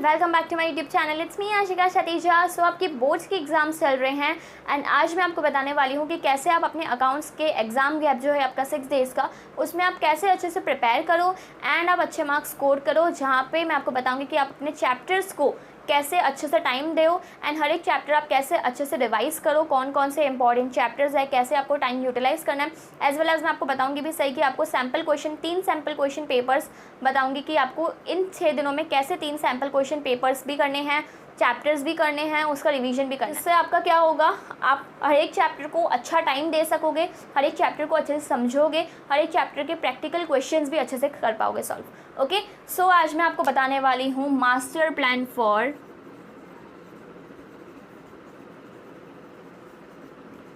Welcome back to my YouTube channel. It's me Ashika Satija. So आपके boards के exams चल रहे हैं एंड आज मैं आपको बताने वाली हूँ कि कैसे आप अपने अकाउंट्स के एग्ज़ाम गैप जो है आपका 6 डेज़ का, उसमें आप कैसे अच्छे से प्रिपेयर करो एंड आप अच्छे मार्क्स स्कोर करो। जहाँ पे मैं आपको बताऊँगी कि आप अपने चैप्टर्स को कैसे अच्छे से टाइम दो एंड हर एक चैप्टर आप कैसे अच्छे से रिवाइज करो, कौन कौन से इंपॉर्टेंट चैप्टर्स है, कैसे आपको टाइम यूटिलाइज करना है। एज वेल एज मैं आपको बताऊंगी भी सही कि आपको sample question 3 sample question papers बताऊंगी कि आपको इन 6 दिनों में कैसे 3 सैम्पल क्वेश्चन पेपर्स भी करने हैं, चैप्टर्स भी करने हैं, उसका रिवीजन भी करना है। इससे आपका क्या होगा, आप हर एक चैप्टर को अच्छा टाइम दे सकोगे, हर एक चैप्टर को अच्छे से समझोगे, हर एक चैप्टर के प्रैक्टिकल क्वेश्चंस भी अच्छे से कर पाओगे सॉल्व। ओके, सो आज मैं आपको बताने वाली हूँ master plan for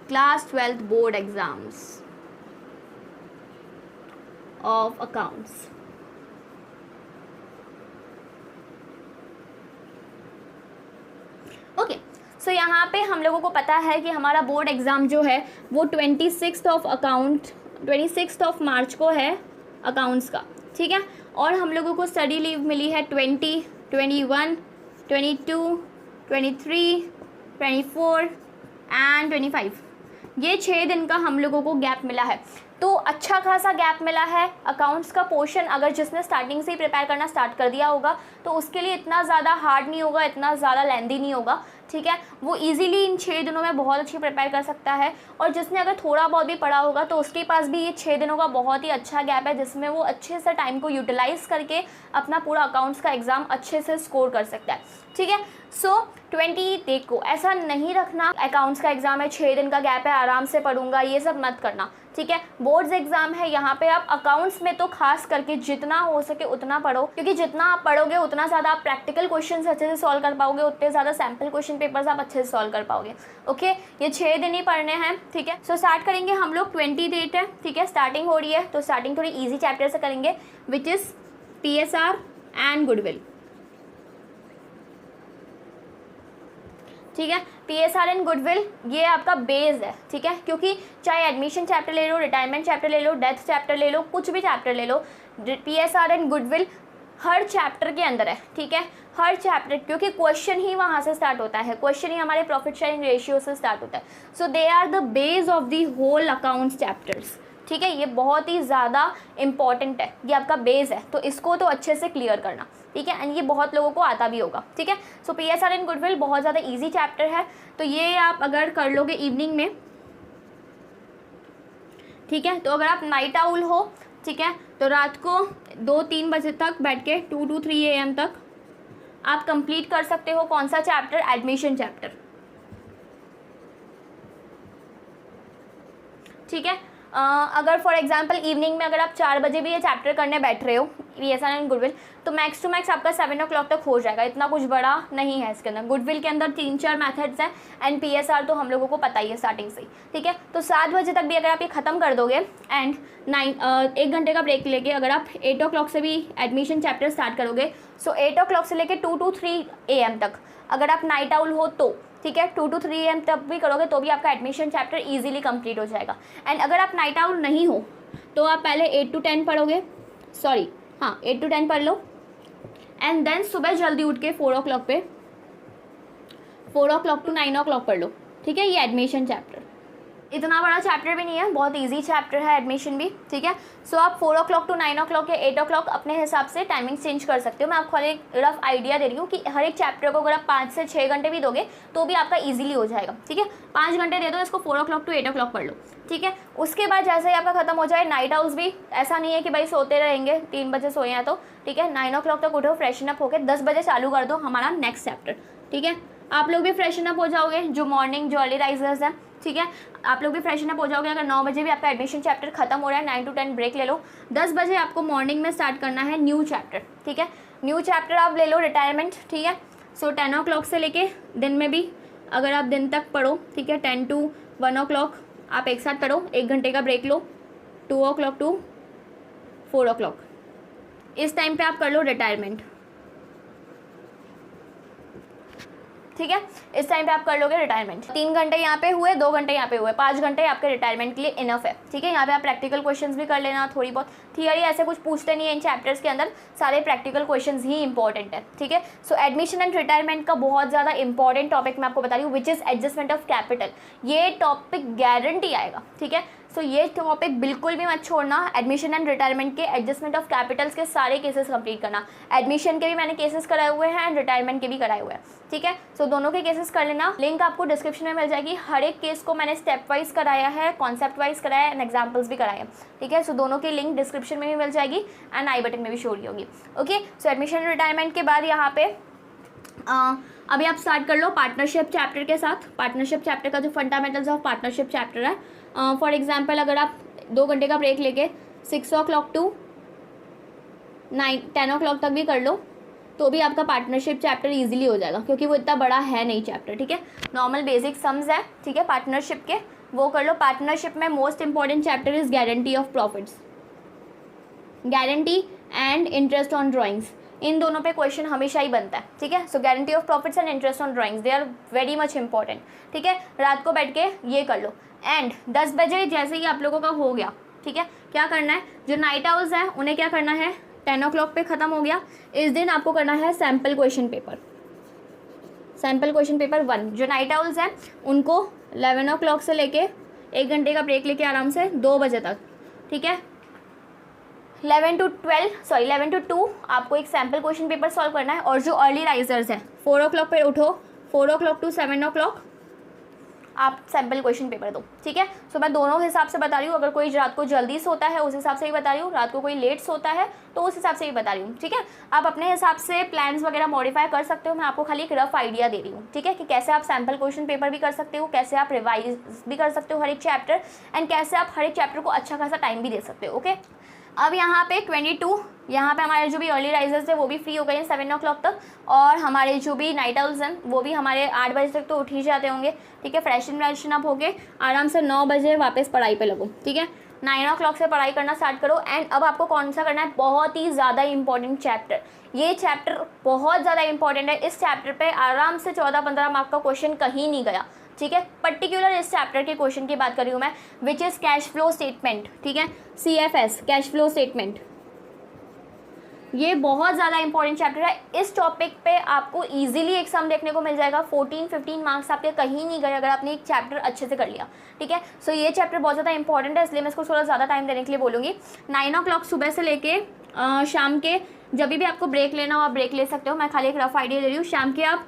class 12th board exams of accounts. Okay, so यहाँ पे हम लोगों को पता है कि हमारा बोर्ड एग्ज़ाम जो है वो 26 मार्च को है अकाउंट्स का, ठीक है। और हम लोगों को स्टडी लीव मिली है 20, 21, 22, 23, 24 एंड 25। ये 6 दिन का हम लोगों को गैप मिला है, तो अच्छा खासा गैप मिला है। अकाउंट्स का पोर्शन अगर जिसने स्टार्टिंग से ही प्रिपेयर करना स्टार्ट कर दिया होगा तो उसके लिए इतना ज़्यादा हार्ड नहीं होगा, इतना ज़्यादा लेंदी नहीं होगा, ठीक है। वो इजीली इन 6 दिनों में बहुत अच्छी प्रिपेयर कर सकता है। और जिसने अगर थोड़ा बहुत भी पढ़ा होगा तो उसके पास भी ये 6 दिनों का बहुत ही अच्छा गैप है, जिसमें वो अच्छे से टाइम को यूटिलाइज़ करके अपना पूरा अकाउंट्स का एग्ज़ाम अच्छे से स्कोर कर सकता है, ठीक है। सो 20 देखो, ऐसा नहीं रखना अकाउंट्स का एग्ज़ाम है 6 दिन का गैप है आराम से पढ़ूंगा, ये सब मत करना, ठीक है। बोर्ड्स एग्जाम है, यहाँ पे आप अकाउंट्स में तो खास करके जितना हो सके उतना पढ़ो, क्योंकि जितना आप पढ़ोगे उतना ज़्यादा आप प्रैक्टिकल क्वेश्चंस अच्छे से सॉल्व कर पाओगे, उतने ज़्यादा सैम्पल क्वेश्चन पेपर्स आप अच्छे से सॉल्व कर पाओगे। ओके, ये 6 दिन ही पढ़ने हैं, ठीक है। सो स्टार्ट करेंगे हम लोग 20 डेट है, ठीक है, स्टार्टिंग हो रही है, तो स्टार्टिंग थोड़ी ईजी चैप्टर से करेंगे which is PSR and goodwill, ठीक है। PSR एंड गुडविल ये आपका बेस है, ठीक है, क्योंकि चाहे एडमिशन चैप्टर ले लो, रिटायरमेंट चैप्टर ले लो, डेथ चैप्टर ले लो, कुछ भी चैप्टर ले लो, PSR and goodwill her chapter के अंदर है, ठीक है। हर चैप्टर, क्योंकि क्वेश्चन ही वहाँ से स्टार्ट होता है, क्वेश्चन ही हमारे प्रॉफिट शेयरिंग रेशियो से स्टार्ट होता है। So they are the base of the whole accounts chapters, ठीक है। ये बहुत ही ज़्यादा इंपॉर्टेंट है, ये आपका बेस है, तो इसको तो अच्छे से क्लियर करना, ठीक है। एंड ये बहुत लोगों को आता भी होगा, ठीक है। सो PSR एंड गुडविल बहुत ज़्यादा इजी चैप्टर है, तो ये आप अगर कर लोगे इवनिंग में, ठीक है। तो अगर आप नाइट आउल हो, ठीक है, तो रात को 2-3 बजे तक बैठ के 2 to 3 AM तक आप कंप्लीट कर सकते हो। कौन सा चैप्टर? एडमिशन चैप्टर, ठीक है। अगर फॉर एग्जांपल इवनिंग में अगर आप 4 बजे भी ये चैप्टर करने बैठ रहे हो PSR एंड गुडविल, तो मैक्स टू मैक्स आपका 7 o'clock तक हो जाएगा, इतना कुछ बड़ा नहीं है इसके अंदर। गुडविल के अंदर 3-4 मेथड्स हैं एंड PSR तो हम लोगों को पता ही है स्टार्टिंग से ही, ठीक है। तो 7 बजे तक भी अगर आप ये ख़त्म कर दोगे एंड 1 घंटे का ब्रेक लेके अगर आप 8 o'clock से भी एडमिशन चैप्टर स्टार्ट करोगे, सो 8 o'clock से लेके 2 to 3 AM तक अगर आप नाइट आउल हो तो, ठीक है, 2 to 3 AM तक भी करोगे तो भी आपका एडमिशन चैप्टर इजीली कंप्लीट हो जाएगा। एंड अगर आप नाइट आउल नहीं हो तो आप पहले 8 to 10 पढ़ोगे, 8 to 10 पढ़ लो एंड देन सुबह जल्दी उठ के 4 o'clock पे 4 o'clock to 9 o'clock पढ़ लो, ठीक है। ये एडमिशन चैप्टर इतना बड़ा चैप्टर भी नहीं है, बहुत इजी चैप्टर है एडमिशन भी, ठीक है। सो आप 4 o'clock to 9 o'clock या 8 o'clock अपने हिसाब से टाइमिंग चेंज कर सकते हो। मैं आपको एक रफ आइडिया दे रही हूँ कि हर एक चैप्टर को अगर आप 5 से 6 घंटे भी दोगे तो भी आपका इजीली हो जाएगा, ठीक है। 5 घंटे दे दो इसको, 4 o'clock to 8 o'clock पढ़ लो, ठीक है। उसके बाद जैसे ही आपका खत्म हो जाए, नाइट आउल्स भी ऐसा नहीं है कि भाई सोते रहेंगे, 3 बजे सोए हैं तो, ठीक है। 9 o'clock तक उठो, फ्रेशन अप होकर 10 बजे चालू कर दो हमारा नेक्स्ट चैप्टर, ठीक है। आप लोग भी फ्रेशन अप हो जाओगे, जो मॉर्निंग जो अर्ली राइजर्स हैं, ठीक है, आप लोग भी फ्रेशन अप हो जाओगे। अगर 9 बजे भी आपका एडमिशन चैप्टर खत्म हो रहा है, 9 to 10 ब्रेक ले लो, 10 बजे आपको मॉर्निंग में स्टार्ट करना है न्यू चैप्टर, ठीक है। न्यू चैप्टर आप ले लो रिटायरमेंट, ठीक है। सो 10 o'clock से लेके दिन में भी अगर आप दिन तक पढ़ो, ठीक है, 10 to 1 o'clock आप एक साथ पढ़ो, 1 घंटे का break low, 2 o'clock to 4 o'clock इस टाइम पे आप कर लो रिटायरमेंट, ठीक है। इस टाइम पे आप कर लोगे रिटायरमेंट। 3 घंटे यहाँ पे हुए, 2 घंटे यहाँ पे हुए, 5 घंटे आपके रिटायरमेंट के लिए इनफ है, ठीक है। यहाँ पे आप प्रैक्टिकल क्वेश्चंस भी कर लेना, थोड़ी बहुत थियरी ऐसे कुछ पूछते नहीं है इन चैप्टर्स के अंदर, सारे प्रैक्टिकल क्वेश्चंस ही इंपॉर्टेंट है, ठीक है। सो एडमिशन एंड रिटायरमेंट का बहुत ज़्यादा इंपॉर्टेंट टॉपिक मैं आपको बता रही हूँ, which is adjustment of capital. ये टॉपिक गारंटी आएगा, ठीक है। सो ये टॉपिक बिल्कुल भी मत छोड़ना। एडमिशन एंड रिटायरमेंट के एडजस्टमेंट ऑफ कैपिटल्स के सारे केसेस कंप्लीट करना। एडमिशन के भी मैंने केसेस कराए हुए हैं एंड रिटायरमेंट के भी कराए हुए हैं, ठीक है। सो दोनों के केसेस कर लेना, लिंक आपको डिस्क्रिप्शन में मिल जाएगी। हर एक केस को मैंने स्टेप वाइज कराया है, कॉन्सेप्ट वाइज कराया है एंड एग्जाम्पल्स भी कराए हैं, ठीक है। सो दोनों की लिंक डिस्क्रिप्शन में भी मिल जाएगी एंड आई बटन में भी शो रही होगी, okay. So admission and retirement के बाद यहाँ पे अभी आप स्टार्ट कर लो पार्टनरशिप चैप्टर के साथ। पार्टनरशिप चैप्टर का जो फंडामेंटल्स ऑफ पार्टनरशिप चैप्टर है, फॉर एग्जांपल अगर आप 2 घंटे का ब्रेक लेके 6 o'clock टू 10 o'clock तक भी कर लो तो भी आपका पार्टनरशिप चैप्टर इजीली हो जाएगा, क्योंकि वो इतना बड़ा है नहीं चैप्टर, ठीक है। नॉर्मल बेसिक सम्स है, ठीक है, पार्टनरशिप के, वो कर लो। पार्टनरशिप में most important chapter is guarantee of profits, guarantee and interest on drawings. इन दोनों पे क्वेश्चन हमेशा ही बनता है, ठीक है। So guarantee of profits and interest on drawings, they are very much important, ठीक है। रात को बैठ के ये कर लो एंड 10 बजे जैसे ही आप लोगों का हो गया, ठीक है, क्या करना है, जो नाइट आउल्स हैं उन्हें क्या करना है, 10 o'clock पे ख़त्म हो गया, इस दिन आपको करना है sample question paper, sample question paper 1। जो नाइट आउल्स हैं उनको 11 o'clock से लेके 1 घंटे का ब्रेक लेके आराम से 2 बजे तक, ठीक है, 11 to 2 आपको एक सैम्पल क्वेश्चन पेपर सॉल्व करना है। और जो अर्ली राइजर्स हैं 4 o'clock पे उठो, 4 o'clock to 7 o'clock आप सैम्पल क्वेश्चन पेपर दो, ठीक है। सो मैं दोनों हिसाब से बता रही हूँ, अगर कोई रात को जल्दी सोता है उस हिसाब से ही बता रही हूँ, रात को कोई लेट सोता है तो उस हिसाब से ही बता रही हूँ, ठीक है। आप अपने हिसाब से प्लान्स वगैरह मॉडिफाई कर सकते हो, मैं आपको खाली एक रफ आइडिया दे रही हूँ, ठीक है, कि कैसे आप सैम्पल क्वेश्चन पेपर भी कर सकते हो, कैसे आप रिवाइज भी कर सकते हो हर एक चैप्टर, एंड कैसे आप हर एक चैप्टर को अच्छा खासा टाइम भी दे सकते हो, ओके। अब यहाँ पे 22, यहाँ पे हमारे जो भी अर्ली राइजर्स थे वो भी फ्री हो गए हैं 7 o'clock तक, और हमारे जो भी नाइट आउल्स हैं वो भी हमारे 8 बजे तक तो उठ ही जाते होंगे, ठीक है। फ्रेशन अप होके आराम से 9 बजे वापस पढ़ाई पे लगो, ठीक है। 9 o'clock से पढ़ाई करना स्टार्ट करो। एंड अब आपको कौन सा करना है, बहुत ही ज़्यादा इंपॉर्टेंट चैप्टर, ये चैप्टर बहुत ज़्यादा इंपॉर्टेंट है। इस चैप्टर पे आराम से 14-15 मार्क का क्वेश्चन कहीं नहीं गया, ठीक है। पर्टिकुलर इस चैप्टर के क्वेश्चन की बात कर रही हूँ मैं, which is cash flow statement, ठीक है, CFS कैश फ्लो स्टेटमेंट। ये बहुत ज़्यादा इंपॉर्टेंट चैप्टर है। इस टॉपिक पे आपको इजीली एक सम देखने को मिल जाएगा, 14-15 मार्क्स आपके कहीं नहीं गए अगर आपने एक चैप्टर अच्छे से कर लिया, ठीक है। सो ये चैप्टर बहुत ज़्यादा इंपॉर्टेंट है, इसलिए मैं इसको थोड़ा ज़्यादा टाइम देने के लिए बोलूँगी। 9 o'clock सुबह से लेके शाम के जब भी आपको ब्रेक लेना हो आप ब्रेक ले सकते हो, मैं खाली एक रफ आइडिया दे रही हूँ। शाम के आप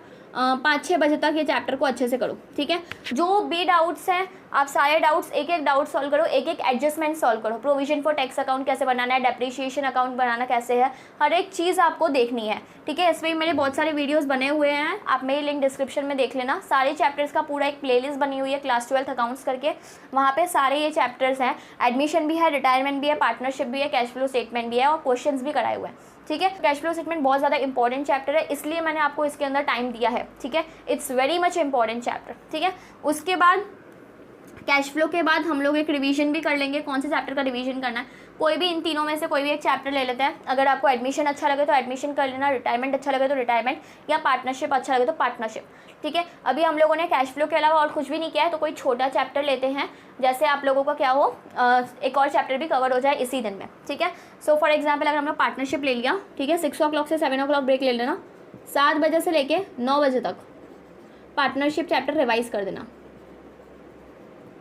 5-6 बजे तक ये चैप्टर को अच्छे से करो, ठीक है। जो भी डाउट्स हैं आप सारे डाउट्स एक एक डाउट सॉल्व करो, एक एक एडजस्टमेंट सॉल्व करो। प्रोविजन फॉर टैक्स अकाउंट कैसे बनाना है, डेप्रिशिएशन अकाउंट बनाना कैसे है, हर एक चीज़ आपको देखनी है, ठीक है। इसमें मेरे बहुत सारे वीडियोस बने हुए हैं, आप मेरी लिंक डिस्क्रिप्शन में देख लेना। सारे चैप्टर्स का पूरा एक प्लेलिस्ट बनी हुई है क्लास 12 अकाउंट्स करके, वहाँ पे सारे ये चैप्टर्स हैं। एडमिशन भी है, रिटायरमेंट भी है, पार्टनरशिप भी है, कैश फ्लो स्टेटमेंट भी है और क्वेश्चंस भी कराए हुए हैं, ठीक है। कैश फ्लो स्टेटमेंट बहुत ज़्यादा इंपॉर्टेंट चैप्टर है, इसलिए मैंने आपको इसके अंदर टाइम दिया है, ठीक है। It's very much important chapter, ठीक है। उसके बाद कैश फ्लो के बाद हम लोग एक रिवीजन भी कर लेंगे, कौन से चैप्टर का रिवीजन करना है। कोई भी इन तीनों में से कोई भी एक चैप्टर ले लेते हैं। अगर आपको एडमिशन अच्छा लगे तो एडमिशन कर लेना, रिटायरमेंट अच्छा लगे तो रिटायरमेंट, या पार्टनरशिप अच्छा लगे तो पार्टनरशिप, ठीक है। अभी हम लोगों ने कैश फ्लो के अलावा और कुछ भी नहीं किया है, तो कोई छोटा चैप्टर लेते हैं, जैसे आप लोगों का क्या हो एक और चैप्टर भी कवर हो जाए इसी दिन में, ठीक है। सो फॉर एग्जाम्पल अगर हमने पार्टनरशिप ले लिया, ठीक है, 6 o'clock से 7 o'clock ब्रेक ले लेना, 7 बजे से लेके 9 बजे तक पार्टनरशिप चैप्टर रिवाइज कर देना,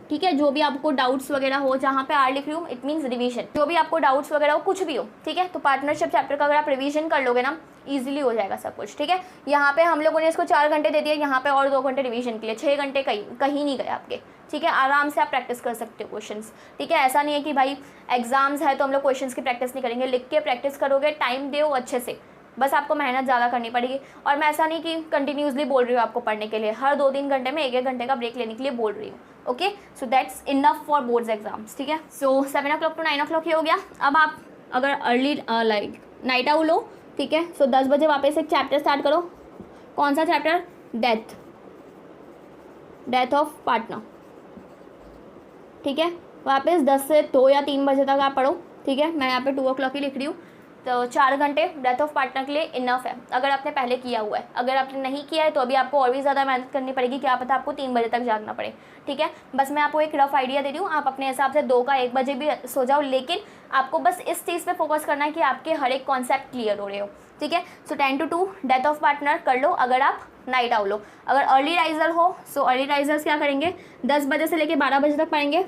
ठीक है। जो भी आपको डाउट्स वगैरह हो, जहाँ पे आर लिख रही हूँ इट मीन्स रिवीजन, जो भी आपको डाउट्स वगैरह हो कुछ भी हो, ठीक है, तो पार्टनरशिप चैप्टर का अगर आप रिवीजन कर लोगे ना इजीली हो जाएगा सब कुछ, ठीक है। यहाँ पे हम लोगों ने इसको 4 घंटे दे दिए, यहाँ पे और 2 घंटे रिवीजन के लिए, 6 घंटे कहीं नहीं गए आपके, ठीक है। आराम से आप प्रैक्टिस कर सकते हो क्वेश्चंस, ठीक है। ऐसा नहीं है कि भाई एग्जाम्स है तो हम लोग क्वेश्चंस की प्रैक्टिस नहीं करेंगे, लिख के प्रैक्टिस करोगे, टाइम दो अच्छे से, बस आपको मेहनत ज़्यादा करनी पड़ेगी। और मैं ऐसा नहीं कि कंटिन्यूसली बोल रही हूँ आपको पढ़ने के लिए, हर 2-3 घंटे में 1-1 घंटे का ब्रेक लेने के लिए बोल रही हूँ, okay. So that's enough for boards exams, ठीक है। सो 7 o'clock to 9 o'clock ये हो गया। अब आप अगर अर्ली लाइक नाइट आउट लो, ठीक है, सो 10 बजे वापस एक चैप्टर स्टार्ट करो। कौन सा चैप्टर, डेथ ऑफ पार्टनर, ठीक है। वापस 10 से 2 या 3 बजे तक आप पढ़ो, ठीक है। मैं यहाँ पे 2 o'clock ही लिख रही हूँ। तो 4 घंटे डेथ ऑफ पार्टनर के लिए इनफ है अगर आपने पहले किया हुआ है। अगर आपने नहीं किया है तो अभी आपको और भी ज़्यादा मेहनत करनी पड़ेगी, क्या पता आपको 3 बजे तक जागना पड़े। ठीक है, बस मैं आपको एक रफ आइडिया दे रही हूँ, आप अपने हिसाब से 2 का 1 बजे भी सो जाओ, लेकिन आपको बस इस चीज़ पे फोकस करना है कि आपके हर एक कॉन्सेप्ट क्लियर हो रहे हो। ठीक है, सो 10 to 2 डेथ ऑफ पार्टनर कर लो अगर आप नाइट आउल हो। अगर अर्ली राइजर हो सो अर्ली राइजर्स क्या करेंगे, 10 बजे से लेके 12 बजे तक पढ़ेंगे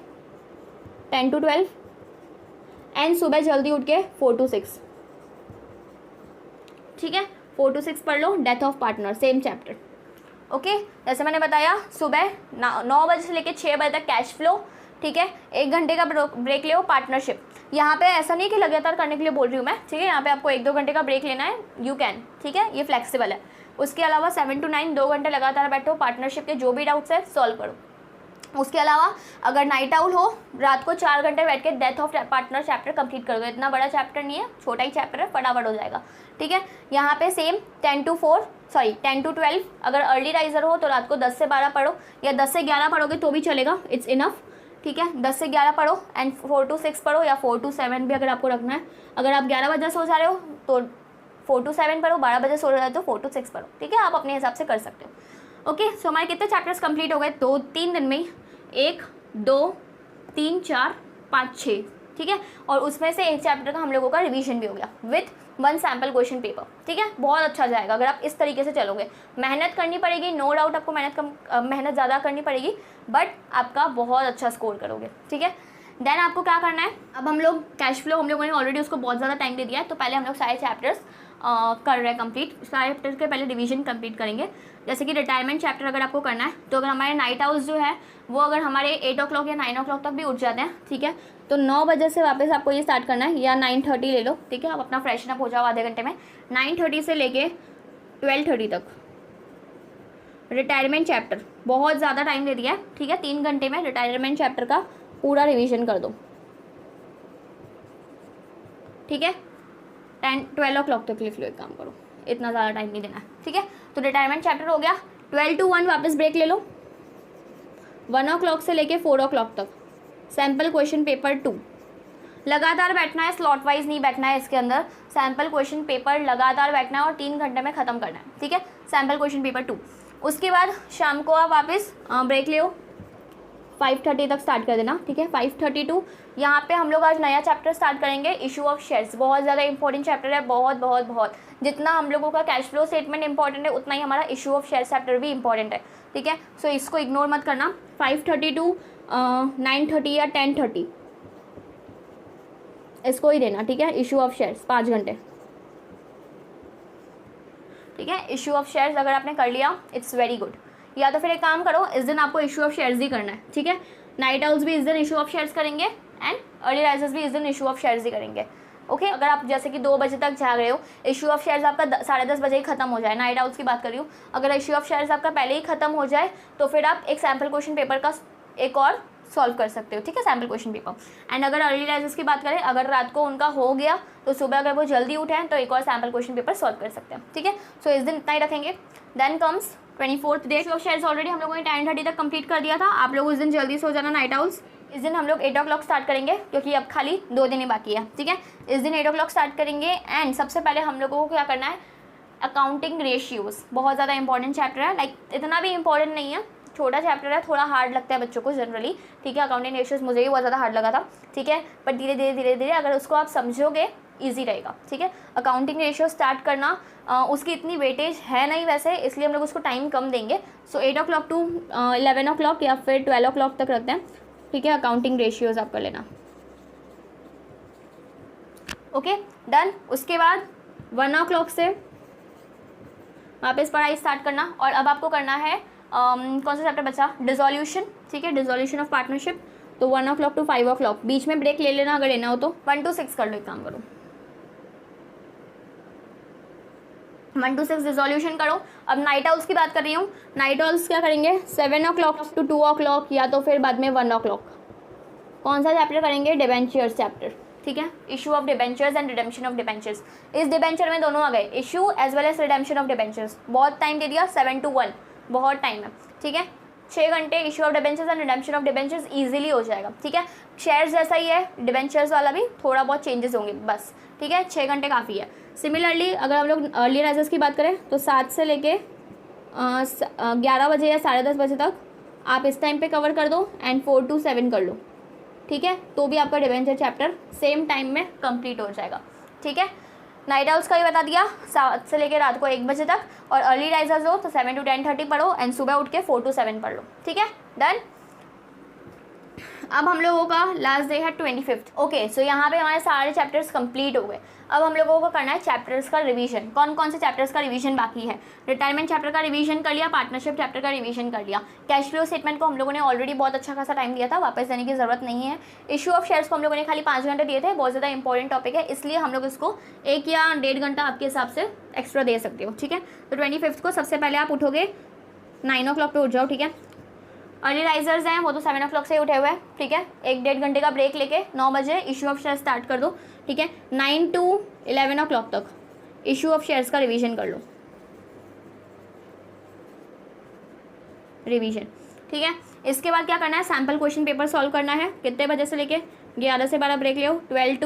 10 to 12 एंड सुबह जल्दी उठ के 4 to 6। ठीक है, 4 to 6 पढ़ लो death of partner, same chapter. Okay, जैसे मैंने बताया सुबह 9 बजे से लेके 6 बजे तक कैश फ्लो। ठीक है, 1 घंटे का ब्रेक ले, पार्टनरशिप। यहाँ पे ऐसा नहीं कि लगातार करने के लिए बोल रही हूँ मैं। ठीक है, यहाँ पे आपको 1-2 घंटे का ब्रेक लेना है, यू कैन। ठीक है, ये फ्लेक्सिबल है। उसके अलावा 7 to 9 2 घंटे लगातार बैठो, पार्टनरशिप के जो भी डाउट्स है सॉल्व करो। उसके अलावा अगर नाइट आउल हो, रात को 4 घंटे बैठ के death of partner chapter complete कर दो। इतना बड़ा चैप्टर नहीं है, छोटा ही चैप्टर है, फटाफट हो जाएगा। ठीक है, यहाँ पे सेम 10 to 12 अगर अर्ली राइजर हो तो रात को 10 से 12 पढ़ो, या 10 से 11 पढ़ोगे तो भी चलेगा, इट्स इनफ। ठीक है, 10 से 11 पढ़ो एंड 4 to 6 पढ़ो, या 4 to 7 भी अगर आपको रखना है। अगर आप 11 बजे सो जा रहे हो तो 4 to 7 पढ़ो, 12 बजे सो रहे हो तो 4 to 6 पढ़ो। ठीक है, आप अपने हिसाब से कर सकते हो। ओके, सो हमारे कितने चैप्टर्स कंप्लीट हो गए? 2-3 दिन में ही 1 2 3 4 5 6। ठीक है, और उसमें से एक चैप्टर का हम लोगों का रिवीजन भी हो गया विथ 1 सैम्पल क्वेश्चन पेपर। ठीक है, बहुत अच्छा जाएगा अगर आप इस तरीके से चलोगे। मेहनत करनी पड़ेगी, नो डाउट आपको मेहनत ज़्यादा करनी पड़ेगी, बट आपका बहुत अच्छा स्कोर करोगे। ठीक है, देन आपको क्या करना है, अब हम लोग कैश फ्लो, हम लोगों ने ऑलरेडी उसको बहुत ज़्यादा टाइम दे दिया है, तो पहले हम लोग सारे चैप्टर्स कर रहे हैं कंप्लीट। सारे चैप्टर्स के पहले रिवीजन कंप्लीट करेंगे। जैसे कि रिटायरमेंट चैप्टर अगर आपको करना है तो अगर हमारे नाइट आउल्स जो है वो अगर हमारे 8 o'clock या 9 o'clock तक भी उठ जाते हैं, ठीक है, तो 9 बजे से वापस आपको ये स्टार्ट करना है, या 9:30 ले लो। ठीक है, आप अपना फ्रेशन अप हो जाओ आधे घंटे में। 9:30 से लेके 12:30 तक रिटायरमेंट चैप्टर, बहुत ज़्यादा टाइम दे दिया है। ठीक है, 3 घंटे में रिटायरमेंट चैप्टर का पूरा रिविजन कर दो। ठीक है, 12 o'clock तक लिख लो, एक काम करो, इतना ज़्यादा टाइम नहीं देना है। ठीक है, तो रिटायरमेंट चैप्टर हो गया। 12 to 1 वापस ब्रेक ले लो। 1 o'clock से लेके 4 o'clock तक सैम्पल क्वेश्चन पेपर 2 लगातार बैठना है, स्लॉट वाइज नहीं बैठना है। इसके अंदर सैम्पल क्वेश्चन पेपर लगातार बैठना है और 3 घंटे में ख़त्म करना है। ठीक है, सैम्पल क्वेश्चन पेपर 2। उसके बाद शाम को आप वापस ब्रेक ले 5:30 तक स्टार्ट कर देना। ठीक है, 5:30 to यहाँ पे हम लोग आज नया चैप्टर स्टार्ट करेंगे, इशू ऑफ शेयर्स। बहुत ज़्यादा इंपॉर्टेंट चैप्टर है, बहुत बहुत बहुत। जितना हम लोगों का कैश फ्लो स्टेटमेंट इंपॉर्टेंट है, उतना ही हमारा इशू ऑफ शेयर्स चैप्टर भी इंपॉर्टेंट है। ठीक है, सो इसको इग्नोर मत करना। 5:30 to 9:30 या 10:30 इसको ही देना। ठीक है, इशू ऑफ शेयर्स 5 घंटे। ठीक है, इशू ऑफ शेयर्स अगर आपने कर लिया इट्स वेरी गुड। या तो फिर एक काम करो, इस दिन आपको इशू ऑफ शेयर्स ही करना है। ठीक है, नाइट आउल्स भी इस दिन इशू ऑफ शेयर्स करेंगे एंड अर्ली राइजर्स भी इस दिन इशू ऑफ शेयर्स ही करेंगे। ओके, अगर आप जैसे कि 2 बजे तक जाग रहे हो, इशू ऑफ शेयर्स आपका 10:30 बजे ही खत्म हो जाए, नाइट आउल्स की बात कर रही हूँ। अगर इशू ऑफ शेयर्स आपका पहले ही खत्म हो जाए तो फिर आप एक सैम्पल क्वेश्चन पेपर का एक और सॉल्व कर सकते हो। ठीक है, सैम्पल क्वेश्चन पेपर। एंड अगर अर्ली राइजर्स की बात करें, अगर रात को उनका हो गया तो सुबह अगर वो जल्दी उठे हैं तो एक और सैम्पल क्वेश्चन पेपर सॉल्व कर सकते हैं। ठीक है, सो इस दिन इतना ही रखेंगे। Then comes 24th day of shares. Already हम लोगों ने 10:30 तक कंप्लीट कर दिया था। आप लोग उस दिन जल्दी सो जाना, नाइट आउल्स। इस दिन हम लोग 8 o'clock स्टार्ट करेंगे क्योंकि अब खाली 2 दिन ही बाकी है। ठीक है, इस दिन 8 o'clock स्टार्ट करेंगे। एंड सबसे पहले हम लोगों को क्या करना है, अकाउंटिंग रेशियोज़। बहुत ज़्यादा इंपॉर्टेंट चैप्टर है, लाइक इतना भी इंपॉर्टेंट नहीं है, छोटा चैप्टर है, थोड़ा हार्ड लगता है बच्चों को जनरली। ठीक है, अकाउंटिंग रेशियोज़ मुझे भी बहुत ज़्यादा हार्ड लगा था। ठीक है, पर धीरे धीरे अगर उसको आप समझोगे ईजी रहेगा। ठीक है, अकाउंटिंग रेशियो स्टार्ट करना उसकी इतनी वेटेज है नहीं वैसे, इसलिए हम लोग उसको टाइम कम देंगे। सो 8 o'clock to 11 o'clock या फिर 12 o'clock तक रखते हैं। ठीक है, अकाउंटिंग रेशियोज़ आप कर लेना। Okay, done. उसके बाद 1 o'clock से वापस पढ़ाई स्टार्ट करना। और अब आपको करना है कौन सा चैप्टर बचा, डिसोल्यूशन। ठीक है, डिसोल्यूशन ऑफ पार्टनरशिप। तो 1 o'clock to 5 o'clock बीच में ब्रेक ले लेना अगर लेना हो तो। 1 to 6 कर लो, एक काम करो, 1 to 6 रिजोल्यूशन करो। अब नाइट आउल्स की बात कर रही हूँ। नाइट आउल्स क्या करेंगे, 7 o'clock to 2 o'clock या तो फिर बाद में 1 o'clock। कौन सा चैप्टर करेंगे, डिबेंचर्स चैप्टर। ठीक है, issue of debentures and redemption of debentures. इस डिबेंचर में दोनों आ गए, issue as well as redemption of debentures. बहुत टाइम दे दिया, 7 to 1, बहुत टाइम है। ठीक है, 6 घंटे issue of debentures and redemption of debentures easily हो जाएगा, ठीक है। शेयर्स जैसा ही है, डिबेंचर्स वाला भी थोड़ा बहुत चेंजेस होंगे बस, ठीक है। 6 घंटे काफ़ी है। सिमिलरली अगर हम लोग अर्ली राइजर्स की बात करें तो 7 से लेके 11 बजे या 10:30 बजे तक आप इस टाइम पे कवर कर दो एंड 4 to 7 कर लो, ठीक है, तो भी आपका डिबेंचर चैप्टर सेम टाइम में कंप्लीट हो जाएगा, ठीक है। नाइट आउट्स का भी बता दिया, 7 से लेकर रात को 1 बजे तक, और अर्ली राइजर्स हो तो 7 to 10:30 पढ़ो एंड सुबह उठ के 4 to 7 पढ़ लो, ठीक है, डन। अब हम लोगों का लास्ट डे है 25th। ओके, सो यहाँ पे हमारे सारे चैप्टर्स कंप्लीट हो गए। अब हम लोगों को करना है चैप्टर्स का रिवीजन। कौन कौन से चैप्टर्स का रिवीजन बाकी है? रिटायरमेंट चैप्टर का रिवीजन कर लिया, पार्टनरशिप चैप्टर का रिवीजन कर लिया, कैश फ्लो स्टेटमेंट को हम लोगों ने ऑलरेडी बहुत अच्छा खासा टाइम दिया था, वापस देने की जरूरत नहीं है। इशू ऑफ शेयर्स को हम लोगों ने खाली 5 घंटे दिए थे, बहुत ज़्यादा इंपॉर्टेंट टॉपिक है, इसलिए हम लोग इसको 1 या 1.5 घंटा आपके हिसाब से एक्स्ट्रा दे सकते हो, ठीक है। तो 25th को सबसे पहले आप उठोगे 9 o'clock पे उठ जाओ, ठीक है। अर्ली राइजर्स हैं वो तो 7 o'clock से उठे हुए हैं, ठीक है। 1-1.5 घंटे का ब्रेक लेके 9 बजे इशू ऑफ शेयर स्टार्ट कर दो, ठीक है। 9 to 11 o'clock तक इशू ऑफ शेयर्स का रिवीजन कर लो, रिवीजन, ठीक है। इसके बाद क्या करना है? सैम्पल क्वेश्चन पेपर सॉल्व करना है। कितने बजे से लेके 11 से 12 ब्रेक ले 12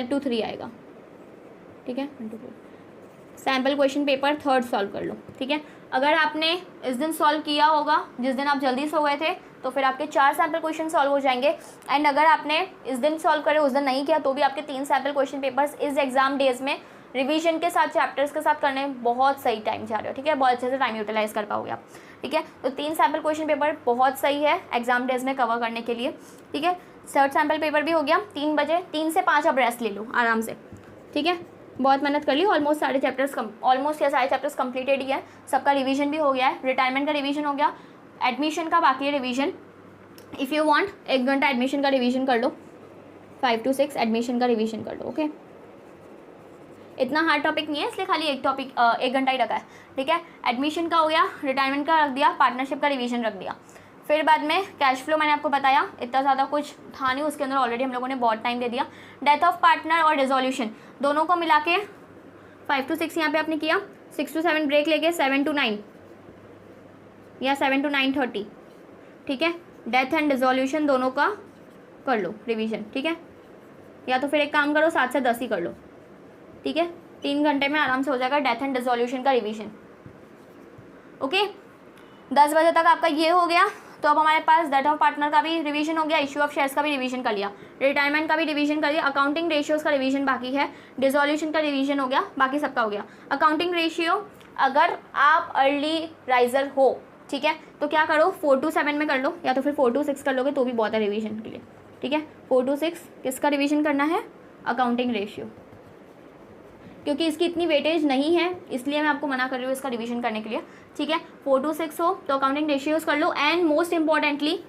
to 3 आएगा, ठीक है। Sample question paper 3rd solve कर लो, ठीक है। अगर आपने इस दिन सॉल्व किया होगा, जिस दिन आप जल्दी सो गए थे, तो फिर आपके 4 सैम्पल क्वेश्चन सॉल्व हो जाएंगे। एंड अगर आपने इस दिन सॉल्व करे, उस दिन नहीं किया, तो भी आपके 3 सैम्पल क्वेश्चन पेपर्स इस एग्जाम डेज में रिवीजन के साथ, चैप्टर्स के साथ करने बहुत सही टाइम जा रहे हो, ठीक है। बहुत अच्छे से टाइम यूटिलाइज कर पाओगे आप, ठीक है। तो 3 सैम्पल क्वेश्चन पेपर बहुत सही है एग्जाम डेज में कवर करने के लिए, ठीक है। 3rd सैम्पल पेपर भी हो गया 3 बजे। 3 से 5 आप रेस्ट ले लो आराम से, ठीक है। बहुत मेहनत कर ली, ऑलमोस्ट सारे चैप्टर्स कंप्लीटेड ही है, सबका रिवीजन भी हो गया है। रिटायरमेंट का रिवीजन हो गया, एडमिशन का बाकी है रिवीजन। इफ़ यू वांट 1 घंटा एडमिशन का रिवीजन कर लो, 5 to 6 एडमिशन का रिवीजन कर लो, ओके। इतना हार्ड टॉपिक नहीं है, इसलिए खाली 1 घंटा ही रखा है, ठीक है। एडमिशन का हो गया, रिटायरमेंट का रख दिया, पार्टनरशिप का रिवीजन रख दिया। फिर बाद में कैश फ्लो मैंने आपको बताया, इतना ज़्यादा कुछ था नहीं, उसके अंदर ऑलरेडी हम लोगों ने बहुत टाइम दे दिया। डेथ ऑफ पार्टनर और डिसोल्यूशन दोनों को मिला के 5 to 6 यहाँ पे आपने किया, 6 to 7 ब्रेक लेके 7 to 9 या 7 to 9:30, ठीक है। डेथ एंड डिसोल्यूशन दोनों का कर लो रिवीजन, ठीक है। या तो फिर एक काम करो, 7 से 10 ही कर लो, ठीक है। 3 घंटे में आराम से हो जाएगा डेथ एंड डिसोल्यूशन का रिवीजन, ओके। 10 बजे तक आपका ये हो गया। तो अब हमारे पास डेथ ऑफ पार्टनर का भी रिवीजन हो गया, इशू ऑफ शेयर्स का भी रिवीजन कर लिया, रिटायरमेंट का भी रिवीजन कर लिया, अकाउंटिंग रेशियोज़ का रिवीजन बाकी है, डिसोल्यूशन का रिवीजन हो गया, बाकी सबका हो गया। अकाउंटिंग रेशियो, अगर आप अर्ली राइजर हो, ठीक है, तो क्या करो 4 to 7 में कर लो, या तो फिर 4 to 6 कर लोगे तो भी बहुत है रिवीजन के लिए, ठीक है। 4 to 6 किसका रिवीजन करना है? अकाउंटिंग रेशियो, क्योंकि इसकी इतनी वेटेज नहीं है, इसलिए मैं आपको मना कर रही हूँ इसका रिवीजन करने के लिए, ठीक है। 4 to 6 हो तो अकाउंटिंग रेशियोज कर लो। एंड मोस्ट इंपॉर्टेंटली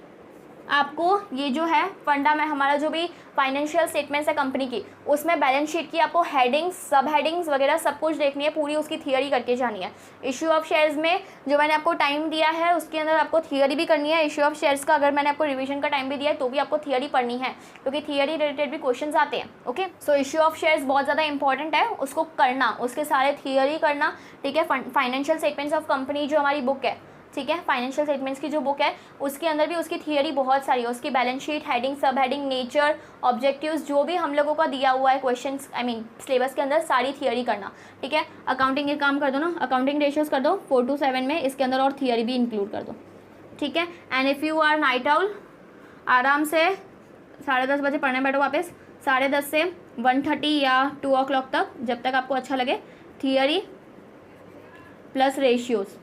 आपको ये जो है फंडा में हमारा जो भी फाइनेंशियल स्टेटमेंट्स है कंपनी की, उसमें बैलेंस शीट की आपको हेडिंग्स, सब हेडिंग्स वगैरह सब कुछ देखनी है, पूरी उसकी थियरी करके जानी है। इशू ऑफ शेयर्स में जो मैंने आपको टाइम दिया है, उसके अंदर आपको थियरी भी करनी है। इशू ऑफ शेयर्स का अगर मैंने आपको रिवीजन का टाइम भी दिया है, तो भी आपको थियरी पढ़नी है, क्योंकि थियरी रिलेटेड भी क्वेश्चन आते हैं, okay. So issue of shares बहुत ज़्यादा इंपॉर्टेंट है, उसको करना, उसके सारे थियरी करना, ठीक है। फाइनेंशियल स्टेटमेंट्स ऑफ कंपनी जो हमारी बुक है, ठीक है, फाइनेंशियल स्टेटमेंट्स की जो बुक है, उसके अंदर भी उसकी थियरी बहुत सारी है, उसकी बैलेंस शीट, हेडिंग, सब हेडिंग, नेचर, ऑब्जेक्टिव्स, जो भी हम लोगों का दिया हुआ है क्वेश्चंस, आई मीन सिलेबस के अंदर सारी थियरी करना, ठीक है। अकाउंटिंग एक काम कर दो ना, अकाउंटिंग रेशियोज कर दो 4 to 7 में, इसके अंदर और थियरी भी इंक्लूड कर दो, ठीक है। And if you are night owl, आराम से 10:30 बजे पढ़ने बैठो वापस, 10:30 से 1:30 या 2 o'clock तक, जब तक आपको अच्छा लगे, थियरी प्लस रेशियोज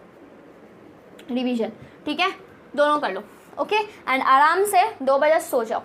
रिवीजन, ठीक है, दोनों कर लो, ओके। एंड आराम से 2 बजे सो जाओ,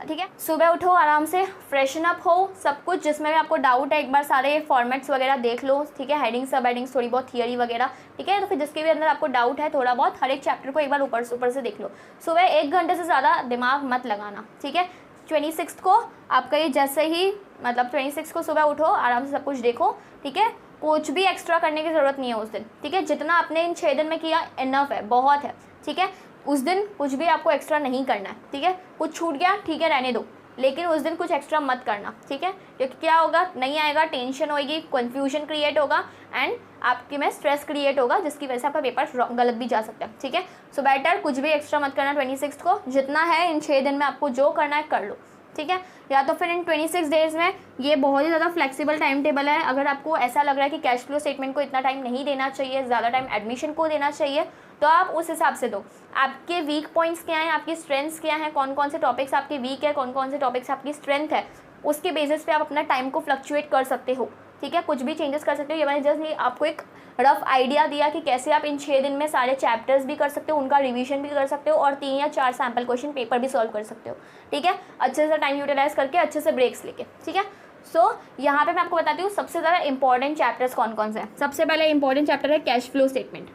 ठीक है। सुबह उठो, आराम से फ्रेशन अप हो, सब कुछ जिसमें भी आपको डाउट है एक बार सारे फॉर्मेट्स वगैरह देख लो, ठीक है। हेडिंग, सब हेडिंग्स, थोड़ी बहुत थियरी वगैरह, ठीक है। तो फिर जिसके भी अंदर आपको डाउट है थोड़ा बहुत, हर एक चैप्टर को एक बार ऊपर से देख लो। सुबह 1 घंटे से ज़्यादा दिमाग मत लगाना, ठीक है। 26 को आपका ये जैसे ही, मतलब 26 को सुबह उठो, आराम से सब कुछ देखो, ठीक है। कुछ भी एक्स्ट्रा करने की ज़रूरत नहीं है उस दिन, ठीक है। जितना आपने इन 6 दिन में किया इनफ है, बहुत है, ठीक है। उस दिन कुछ भी आपको एक्स्ट्रा नहीं करना है, ठीक है। कुछ छूट गया, ठीक है, रहने दो, लेकिन उस दिन कुछ एक्स्ट्रा मत करना, ठीक है, क्योंकि क्या होगा, नहीं आएगा, टेंशन होगी, कन्फ्यूजन क्रिएट होगा एंड आपके में स्ट्रेस क्रिएट होगा, जिसकी वजह से आपका पेपर गलत भी जा सकता है, ठीक है। सो बेटर कुछ भी एक्स्ट्रा मत करना 26 को, जितना है इन 6 दिन में आपको जो करना है कर लो, ठीक है। या तो फिर इन 26 डेज़ में ये बहुत ही ज़्यादा फ्लेक्सिबल टाइम टेबल है। अगर आपको ऐसा लग रहा है कि कैश फ्लो स्टेटमेंट को इतना टाइम नहीं देना चाहिए, ज़्यादा टाइम एडमिशन को देना चाहिए, तो आप उस हिसाब से दो। आपके वीक पॉइंट्स क्या हैं, आपकी स्ट्रेंथ्स क्या हैं, कौन कौन से टॉपिक्स आपके वीक है, कौन कौन से टॉपिक्स आपकी स्ट्रेंथ है, उसके बेसिस पे आप अपना टाइम को फ्लक्चुएट कर सकते हो, ठीक है, कुछ भी चेंजेस कर सकते हो। ये मैंने जस्ट आपको एक रफ आइडिया दिया कि कैसे आप इन 6 दिन में सारे चैप्टर्स भी कर सकते हो, उनका रिवीजन भी कर सकते हो और 3 या 4 सैम्पल क्वेश्चन पेपर भी सॉल्व कर सकते हो, ठीक है, अच्छे से टाइम यूटिलाइज करके, अच्छे से ब्रेक्स लेके, ठीक है। सो यहाँ पे मैं आपको बताती हूँ सबसे ज़्यादा इंपॉर्टेंट चैप्टर्स कौन कौन से हैं। सबसे पहले इंपॉर्टेंट चैप्टर है कैश फ्लो स्टेटमेंट,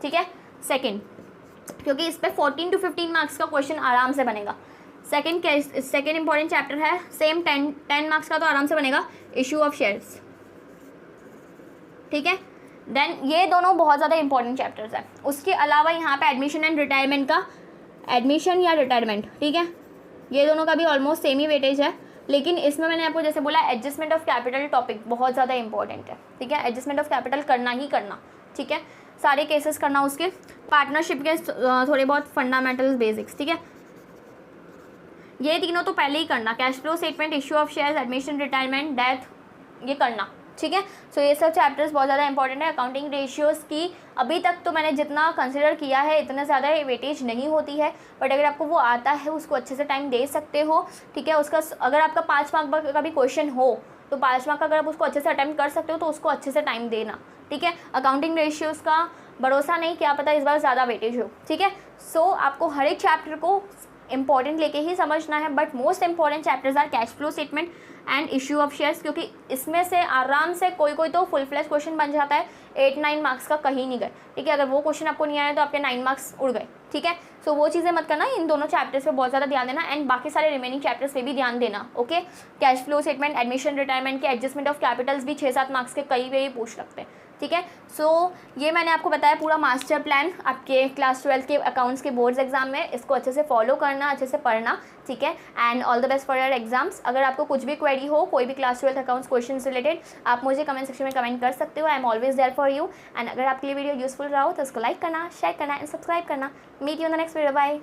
ठीक है, सेकेंड, क्योंकि इस पर 14 to 15 मार्क्स का क्वेश्चन आराम से बनेगा। सेकेंड इंपॉर्टेंट चैप्टर है, सेम 10 मार्क्स का तो आराम से बनेगा, इशू ऑफ शेयर्स, ठीक है। देन ये दोनों बहुत ज़्यादा इंपॉर्टेंट चैप्टर्स हैं। उसके अलावा यहाँ पे एडमिशन एंड रिटायरमेंट का, एडमिशन या रिटायरमेंट, ठीक है, ये दोनों का भी ऑलमोस्ट सेम ही वेटेज है, लेकिन इसमें मैंने आपको जैसे बोला एडजस्टमेंट ऑफ कैपिटल टॉपिक बहुत ज़्यादा इंपॉर्टेंट है, ठीक है, एडजस्टमेंट ऑफ कैपिटल करना ही करना, ठीक है, सारे केसेस करना, उसके पार्टनरशिप के थोड़े बहुत फंडामेंटल बेसिक्स, ठीक है, ये तीनों तो पहले ही करना, cash flow statement, issue of shares, admission, retirement, death, ये करना, ठीक है। सो ये सब चैप्टर्स बहुत ज़्यादा इंपॉर्टेंट है। अकाउंटिंग रेशियोज़ की अभी तक तो मैंने जितना कंसिडर किया है इतना ज़्यादा वेटेज नहीं होती है, बट अगर आपको वो आता है उसको अच्छे से टाइम दे सकते हो, ठीक है। उसका अगर आपका 5 मार्क का भी क्वेश्चन हो तो 5 मार्क का अगर आप उसको अच्छे से अटेम्प्ट कर सकते हो तो उसको अच्छे से टाइम देना, ठीक है। अकाउंटिंग रेशियोज़ का भरोसा नहीं, क्या पता इस बार ज़्यादा वेटेज हो, ठीक है। सो आपको हर एक चैप्टर को इंपॉर्टेंट लेके ही समझना है, but most important chapters are cash flow statement and issue of shares, क्योंकि इसमें से आराम से कोई कोई तो फुल फ्लैश क्वेश्चन बन जाता है 8-9 मार्क्स का, कहीं नहीं गए, ठीक है। अगर वो क्वेश्चन आपको नहीं आया तो आपके 9 मार्क्स उड़ गए, ठीक है। सो वो चीज़ें मत करना, इन दोनों चैप्टर्स पे बहुत ज़्यादा ध्यान देना एंड बाकी सारे रिमेनिंग चैप्टर्स पे भी ध्यान देना, okay. Cash flow statement, admission, retirement के एडजस्टमेंट ऑफ कैपिटल्स भी 6-7 मार्क्स के कई भी पूछ सकते हैं, ठीक है। सो ये मैंने आपको बताया पूरा मास्टर प्लान आपके क्लास 12 के अकाउंट्स के बोर्ड्स एग्जाम में, इसको अच्छे से फॉलो करना, अच्छे से पढ़ना, ठीक है। And all the best for your exams. अगर आपको कुछ भी क्वेरी हो, कोई भी क्लास 12 अकाउंट्स क्वेश्चन रिलेटेड, आप मुझे कमेंट सेक्शन में कमेंट कर सकते हो, I am always there for you. And अगर आपके लिए वीडियो यूजफुल रहा हो तो उसको लाइक करना, शेयर करना एंड सब्सक्राइब करना। Meet you in the next video, bye.